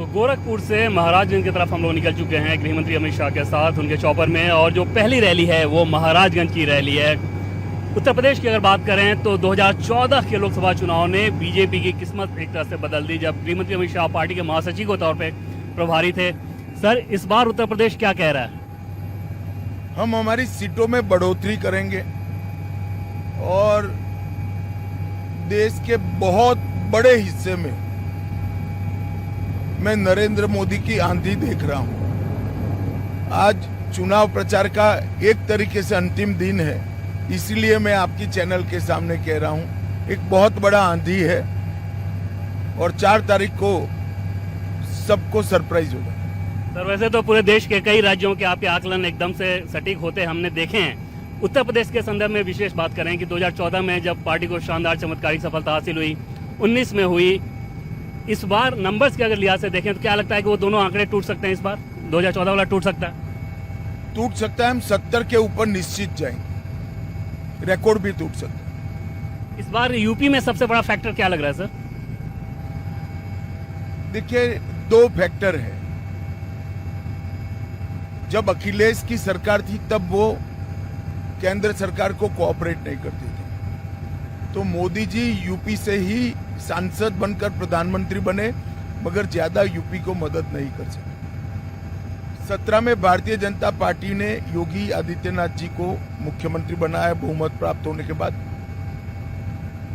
तो गोरखपुर से महाराजगंज की तरफ हम लोग निकल चुके हैं गृह मंत्री अमित शाह के साथ उनके चॉपर में, और जो पहली रैली है वो महाराजगंज की रैली है। उत्तर प्रदेश की अगर बात करें तो 2014 के लोकसभा चुनाव ने बीजेपी की किस्मत एक तरह से बदल दी, जब गृह मंत्री अमित शाह पार्टी के महासचिव के तौर पर प्रभारी थे। सर, इस बार उत्तर प्रदेश क्या कह रहा है? हम हमारी सीटों में बढ़ोतरी करेंगे और देश के बहुत बड़े हिस्से में मैं नरेंद्र मोदी की आंधी देख रहा हूं। आज चुनाव प्रचार का एक तरीके से अंतिम दिन है, इसीलिए मैं आपकी चैनल के सामने कह रहा हूं, एक बहुत बड़ा आंधी है और 4 तारीख को सबको सरप्राइज होगा। सर, वैसे तो पूरे देश के कई राज्यों के आपके आकलन एकदम से सटीक होते हमने देखे हैं। उत्तर प्रदेश के संदर्भ में विशेष बात करें कि 2014 में जब पार्टी को शानदार चमत्कारिक सफलता हासिल हुई, 19 में हुई, इस बार नंबर्स के अगर लिहाज से देखें तो क्या लगता है कि वो दोनों आंकड़े टूट सकते हैं? इस बार 2014 वाला टूट सकता है? टूट सकता है, हम 70 के ऊपर निश्चित जाएंगे, रिकॉर्ड भी टूट सकता है। इस बार यूपी में सबसे बड़ा फैक्टर क्या लग रहा है सर? देखिए, 2 फैक्टर है। जब अखिलेश की सरकार थी तब वो केंद्र सरकार को कोऑपरेट नहीं करती थी, तो मोदी जी यूपी से ही सांसद बनकर प्रधानमंत्री बने, मगर ज्यादा यूपी को मदद नहीं कर सके। 17 में भारतीय जनता पार्टी ने योगी आदित्यनाथ जी को मुख्यमंत्री बनाया बहुमत प्राप्त होने के बाद।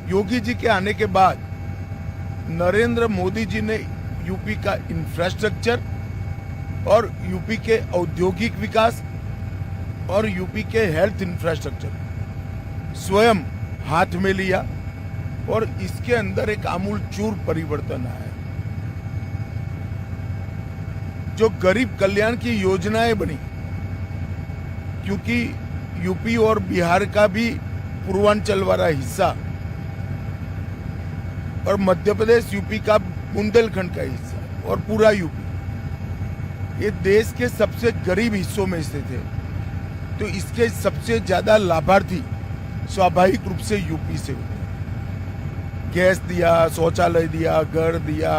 योगी जी के आने के बाद नरेंद्र मोदी जी ने यूपी का इंफ्रास्ट्रक्चर और यूपी के औद्योगिक विकास और यूपी के हेल्थ इंफ्रास्ट्रक्चर स्वयं हाथ में लिया और इसके अंदर एक आमूलचूर परिवर्तन आया। जो गरीब कल्याण की योजनाएं बनी, क्योंकि यूपी और बिहार का भी पूर्वांचल वाला हिस्सा और मध्य प्रदेश यूपी का बुंदेलखंड का हिस्सा और पूरा यूपी, ये देश के सबसे गरीब हिस्सों में से थे, तो इसके सबसे ज्यादा लाभार्थी स्वाभाविक रूप से यूपी से हुए। गैस दिया, शौचालय दिया, घर दिया,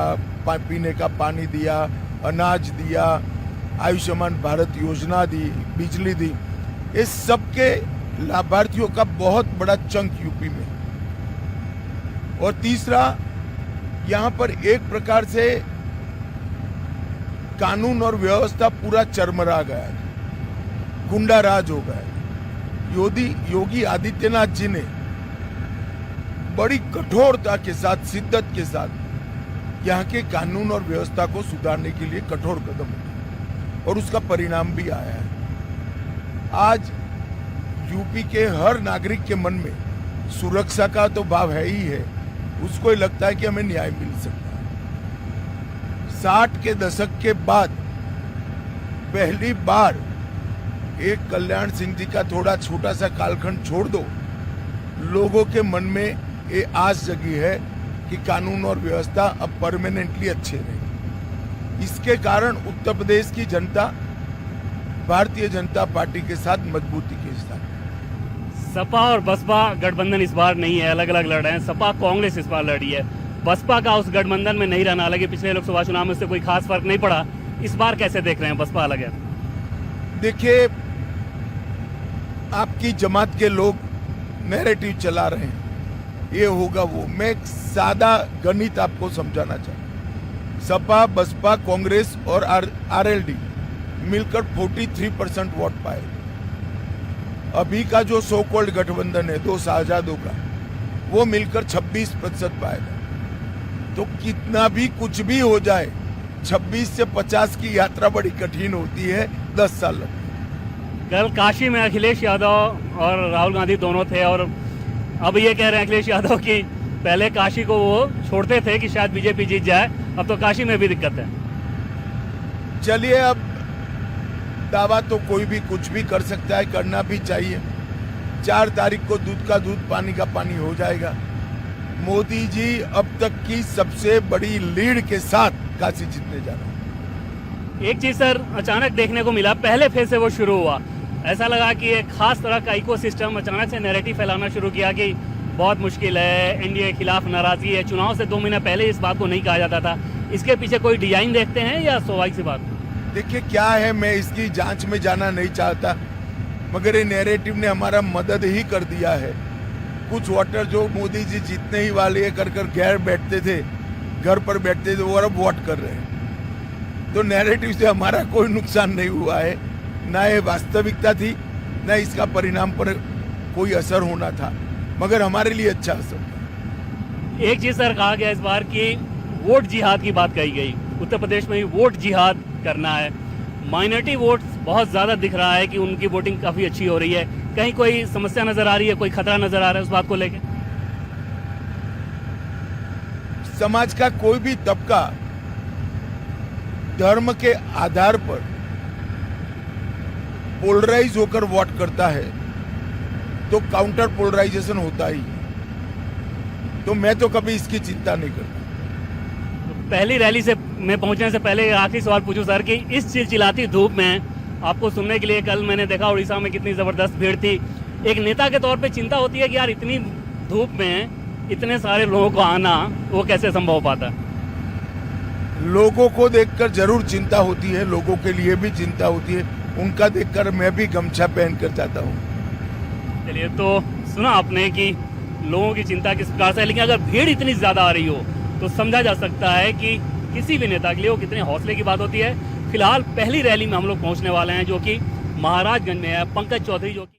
पीने का पानी दिया, अनाज दिया, आयुष्मान भारत योजना दी, बिजली दी, ये सबके लाभार्थियों का बहुत बड़ा चंक यूपी में। और तीसरा, यहाँ पर एक प्रकार से कानून और व्यवस्था पूरा चरमरा गया, गुंडा राज हो गया। योगी आदित्यनाथ जी ने बड़ी कठोरता के साथ, शिद्दत के साथ यहाँ के कानून और व्यवस्था को सुधारने के लिए कठोर कदम उठाए और उसका परिणाम भी आया है। आज यूपी के हर नागरिक के मन में सुरक्षा का तो भाव है ही है, उसको ही लगता है कि हमें न्याय मिल सकता है। 60 के दशक के बाद पहली बार एक कल्याण सिंह जी का थोड़ा छोटा सा कालखंड छोड़ दो, लोगों के मन में ये आस जगी है कि कानून और व्यवस्था अब परमानेंटली अच्छे रहे। इसके कारण उत्तर प्रदेश की जनता भारतीय जनता पार्टी के साथ मजबूती के साथ। सपा और बसपा गठबंधन इस बार नहीं है, अलग अलग लड़ रहे हैं। सपा कांग्रेस इस बार लड़ी है, बसपा का उस गठबंधन में नहीं रहना। हालांकि पिछले लोकसभा चुनाव में उससे कोई खास फर्क नहीं पड़ा, इस बार कैसे देख रहे हैं? बसपा अलग है। देखिए, आपकी जमात के लोग नैरेटिव चला रहे हैं, ये होगा वो। मैं एक सादा गणित आपको समझाना चाहूँ। सपा, बसपा, कांग्रेस और आरएलडी मिलकर 43% वोट पाए। अभी का जो सो कॉल्ड गठबंधन है 2 शहजादों का, वो मिलकर 26% पाएगा। तो कितना भी कुछ भी हो जाए, 26 से 50 की यात्रा बड़ी कठिन होती है, 10 साल लगते हैं। कल काशी में अखिलेश यादव और राहुल गांधी दोनों थे, और अब ये कह रहे हैं अखिलेश यादव कि पहले काशी को वो छोड़ते थे कि शायद बीजेपी जीत जाए, अब तो काशी में भी दिक्कत है। चलिए, अब दावा तो कोई भी कुछ भी कर सकता है, करना भी चाहिए। 4 तारीख को दूध का दूध, पानी का पानी हो जाएगा। मोदी जी अब तक की सबसे बड़ी लीड के साथ काशी जीतने जा रहे हैं। एक चीज सर अचानक देखने को मिला, पहले फेज से वो शुरू हुआ, ऐसा लगा कि एक खास तरह का इकोसिस्टम अचानक से नैरेटिव फैलाना शुरू किया कि बहुत मुश्किल है, एनडीए के खिलाफ नाराजगी है। चुनाव से 2 महीने पहले इस बात को नहीं कहा जाता था। इसके पीछे कोई डिजाइन देखते हैं या स्वाभाविक सी बात? देखिए क्या है, मैं इसकी जांच में जाना नहीं चाहता, मगर ये नैरेटिव ने हमारा मदद ही कर दिया है। कुछ वोटर जो मोदी जी जीतने ही वाले है कर गैर बैठते थे, घर पर बैठते थे, वो अब वोट कर रहे हैं। तो नैरेटिव से हमारा कोई नुकसान नहीं हुआ है, ना ये वास्तविकता थी, ना इसका परिणाम पर कोई असर होना था, मगर हमारे लिए अच्छा असर था। एक चीज सर कहा गया इस बार की वोट जिहाद की बात कही गई। उत्तर प्रदेश में भी वोट जिहाद करना है। माइनॉरिटी वोट बहुत ज्यादा दिख रहा है कि उनकी वोटिंग काफी अच्छी हो रही है। कहीं कोई समस्या नजर आ रही है, कोई खतरा नजर आ रहा है उस बात को लेकर? समाज का कोई भी तबका धर्म के आधार पर पोलराइज होकर वोट करता है तो काउंटर पोलराइजेशन होता ही है। तो मैं तो कभी इसकी चिंता नहीं करता। पहली रैली से मैं पहुंचने से पहले आखिरी सवाल पूछूं सर कि इस चिलचिलाती धूप में आपको सुनने के लिए कल मैंने देखा उड़ीसा में कितनी जबरदस्त भीड़ थी। एक नेता के तौर पे चिंता होती है कि यार इतनी धूप में इतने सारे लोगों को आना वो कैसे संभव हो पाता? लोगों को देखकर जरूर चिंता होती है, लोगों के लिए भी चिंता होती है। उनका देखकर मैं भी गमछा पहन कर जाता हूँ। चलिए, तो सुना आपने कि लोगों की चिंता किस प्रकार से है, लेकिन अगर भीड़ इतनी ज्यादा आ रही हो तो समझा जा सकता है कि किसी भी नेता के लिए वो कितने हौसले की बात होती है। फिलहाल पहली रैली में हम लोग पहुंचने वाले हैं जो कि महाराजगंज में है। पंकज चौधरी जो कि